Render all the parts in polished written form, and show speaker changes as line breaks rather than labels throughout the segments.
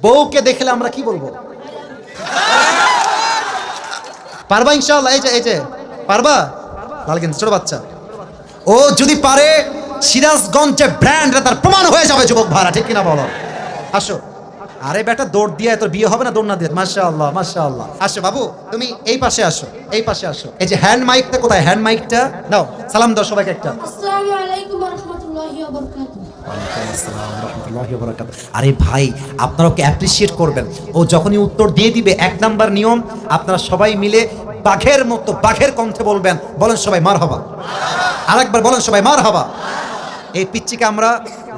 বউকে দেখলে আমরা কি বলবো? পারবা ইনশাআল্লাহ? এই যে পারবা? লাল কিন্তু ছোট বাচ্চা, ও যদি পারে সিরাজগঞ্জে ব্র্যান্ড তার প্রমাণ হয়ে যাবে যুবক ভাড়া, ঠিক কিনা বলো? আসো। আরে বেটা দৌড় দিয়ে তোর বিয়ে হবে না দৌড় না দিয়ে? মাশাআল্লাহ মাশাআল্লাহ। আসো বাবু, তুমি এই পাশে আসো, এই পাশে আসো। এই যে হ্যান্ড মাইকটা কোথায়? হ্যান্ড মাইকটা নাও, সালাম দাও সবাইকে একটা।
আসসালামু আলাইকুম ওয়া রাহমাতুল্লাহি ওয়া বারাকাতুহু।
ওয়ালাইকুম আসসালাম ওয়া রাহমাতুল্লাহি ওয়া বারাকাতুহু। আরে ভাই, আপনারা ওকে অ্যাপ্রিশিয়েট করবেন। ও যখনই উত্তর দিয়ে দিবে, এক নাম্বার নিয়ম, আপনারা সবাই মিলে বাঘের মতো বাঘের কণ্ঠে বলবেন, বলেন সবাই মারহাবা। আরেকবার বলেন সবাই মারহাবা। এই পিচ্চিকে আমরা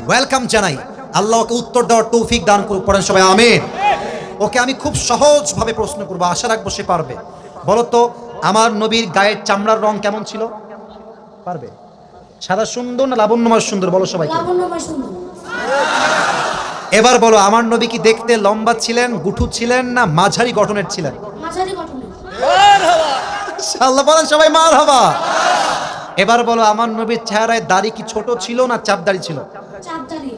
ওয়েলকাম জানাই। আল্লাহ ওকে উত্তর দেওয়ার তৌফিক দান করুক, পড়েন সবাই আমিন। ওকে আমি খুব সহজভাবে প্রশ্ন করবো, আশা রাখবো সে পারবে। বলো তো, আমার নবীর গায়ের চামড়ার রং কেমন ছিল? পারবে? সাদা সুন্দর না লাবণ্যময় সুন্দর? বলো সবাইকে।
লাবণ্যময় সুন্দর।
এবার বলো, আমার নবী কি দেখতে লম্বা ছিলেন, গুঠু ছিলেন, না মাঝারি গঠনের ছিলেন?
মাঝারি গঠনের।
আল্লাহ বলেন সবাই মারহাবা। এবার বলো, আমার নবীর চেহারায় দাড়ি কি ছোট ছিল না চাপ দাড়ি ছিল?
চাঁদদারি।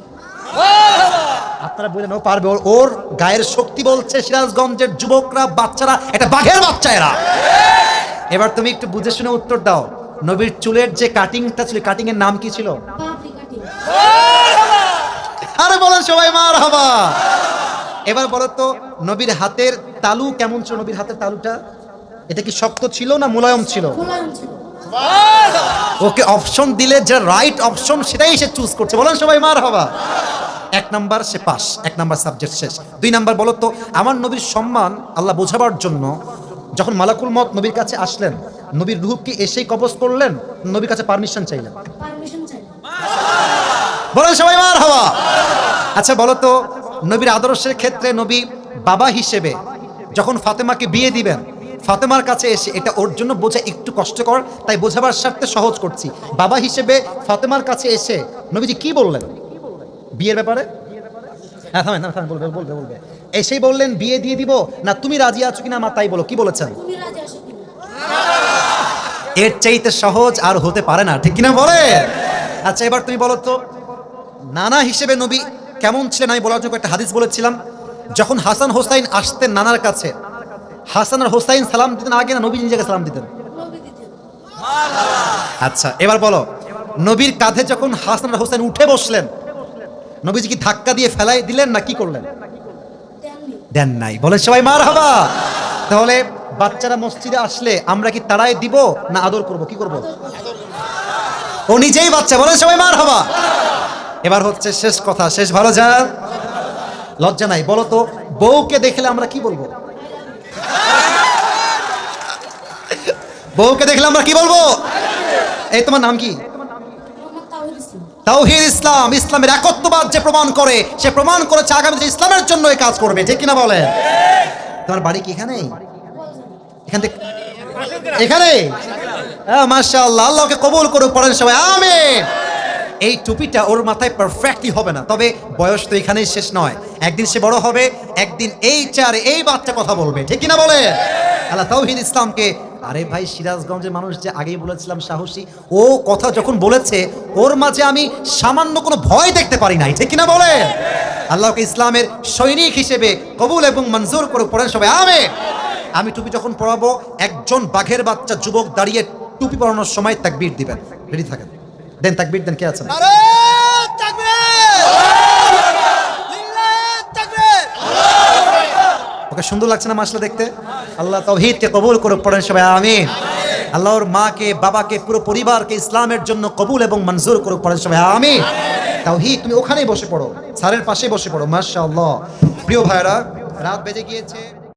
আপনারা বলেন ও পারবে। ওর গায়ের শক্তি বলছে সিরাজগঞ্জের যুবকরা, বাচ্চারা, এটা বাঘের বাচ্চা এরা। এবার তুমি একটু বুঝে শুনে উত্তর দাও। নবীর চুলের যে কাটিংটা ছিল, কাটিং এর নাম কি ছিল?
পাপড়ি কাটিং।
আরে বলেন সবাই মারহাবা। এবার বলো তো, নবীর হাতের তালু কেমন ছিল? নবীর হাতের তালুটা এটা কি শক্ত ছিল না মুলায়ম ছিল?
মোলায়েম ছিল।
ওকে অপশন দিলে যে রাইট অপশন সেটাই সে চুজ করছে, বলেন সবাই মারহাবা। এক নাম্বার সে পাস, এক নাম্বার সাবজেক্ট শেষ। দুই নাম্বার বলো তো, আমার নবীর সম্মান আল্লাহ বোঝাবার জন্য যখন মালাকুল মত নবীর কাছে আসলেন, নবীর রূহ কি এসেই কবজ করলেন, নবীর কাছে পারমিশন চাইলেন?
পারমিশন চাই।
বলেন সবাই মারহাবা। আচ্ছা বলো তো, নবীর আদর্শের ক্ষেত্রে নবী বাবা হিসেবে যখন ফাতেমাকে বিয়ে দিবেন, ফাতেমার কাছে এসে, এটা ওর জন্য বোঝা একটু কষ্টকর, তাই বোঝাবার স্বার্থে সহজ করছি। বাবা হিসেবে ফাতেমার কাছে এসে নবীজি কি বললেন বিয়ের ব্যাপারে? হ্যাঁ থামেন থামেন, বলবে। এসেই বললেন বিয়ে দিয়ে দিব, না তুমি রাজি আছো কিনা মা তাই বলো, কি বলেছেন?
তুমি রাজি আছো কিনা?
এর চাইতে সহজ আর হতে পারে না, ঠিক কিনা বলে? আচ্ছা এবার তুমি বলো তো, নানা হিসেবে নবী কেমন ছিলেন? আমি বলার জন্য একটা হাদিস বলেছিলাম, যখন হাসান হোসাইন আসতেন নানার কাছে, হাসান আর হোসাইন সালাম দিতেন আগে না নবী নিজেকে সালাম দিতেন?
নবী দিতেন।
আচ্ছা এবার বলো, নবীর কাঁধে যখন হাসান আর হোসাইন উঠে বসলেন, নবীজি কি ধাক্কা দিয়ে ফেলাই দিলেন না কি করলেন?
দেননি।
দেন নাই, বলেন সবাই মারহাবা। তাহলে বাচ্চারা মসজিদে আসলে আমরা কি তাড়াই দিব না আদর করব, কি করব? ও নিজেই বাচ্চা, বলেন সবাই মারহাবা। এবার হচ্ছে শেষ কথা, শেষ ভালো যান, লজ্জা নাই। বলো তো, বউকে দেখলে আমরা কি বলবো? বউকে দেখলে আমরা কি বলবো? এই তোমার নাম কি?
মোহাম্মদ তাওহীদ ইসলাম।
তাওহীদ ইসলাম। ইসলামের একত্ববাদ যে প্রমাণ করে, সে প্রমাণ করেছে আগামীতে ইসলামের জন্য এই কাজ করবে, ঠিক কিনা বলেন? তোমার বাড়ি কি এখানেই? এখান থেকে এখানে? মাশাআল্লাহ, আল্লাহকে কবুল করুক, পড়েন সবাই আমিন। এই টুপিটা ওর মাথায় পারফেক্টলি হবে না, তবে বয়স তো এখানেই শেষ নয়। একদিন সে বড় হবে, একদিন এই চেয়ারে এই বাচ্চা কথা বলবে, ঠিক কিনা বলে? আল্লাহ তাওহীদ ইসলামকে, আরে ভাই সিরাজগঞ্জের মানুষ যে আগেই বলেছিলাম সাহসী, ও কথা যখন বলেছে ওর মাঝে আমি সামান্য কোনো ভয় দেখতে পারি নাই, ঠিক কিনা বলে? আল্লাহকে ইসলামের সৈনিক হিসেবে কবুল এবং মঞ্জুর করে, পড়েন সবাই আমিন। আমি টুপি যখন পরাবো, একজন বাঘের বাচ্চা যুবক দাঁড়িয়ে টুপি পরানোর সময় তাকবীর দিবেন, রেডি থাকেন। দেন তাকবীর দেন, কে আছেন? ওকে সুন্দর লাগছে না মাশাআল্লাহ দেখতে? আল্লাহ তাওহীদকে কবুল করুক, পড়েন সবাই আমিন। আল্লাহর মাকে, বাবাকে, পুরো পরিবারকে ইসলামের জন্য কবুল এবং মঞ্জুর করুক, পড়েন সবাই আমিন। তাওহীদ তুমি ওখানেই বসে পড়ো, স্যারের পাশে বসে পড়ো। মাশাআল্লাহ। প্রিয় ভাইরা, রাত বেজে গিয়েছে।